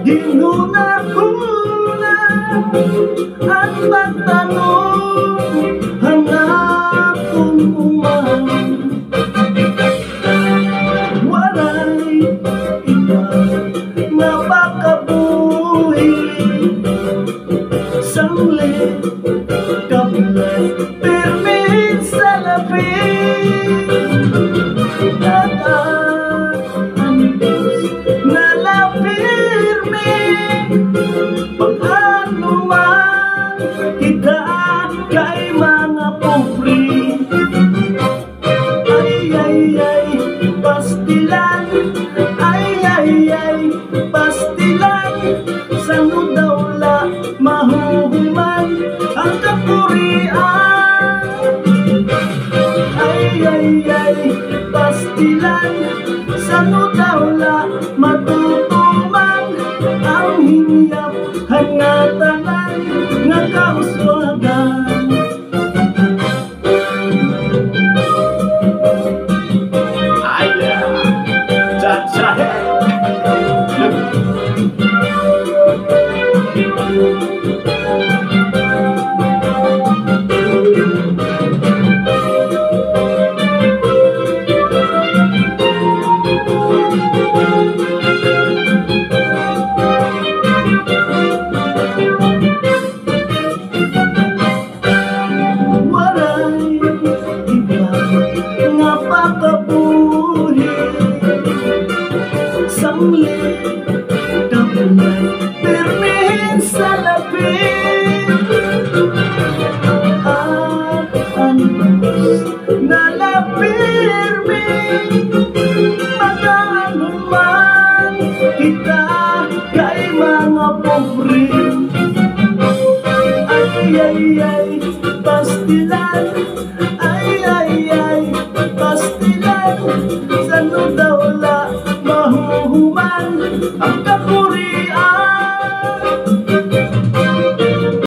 Ginuna-huna ang magtanong hangapon umang walay iba nga pakabuhi sanglit kablat pirmin sa lapit pag-anuman kita kay mga pobre. Ay, pastilan. Ay, pastilan. Saan daw la mahuhuman ang kapurian? Ay, pastilan. Saan daw la matutuman ang hinyap hangatanan nga kauswagan. Aya, chacha. Pakabuhi sangli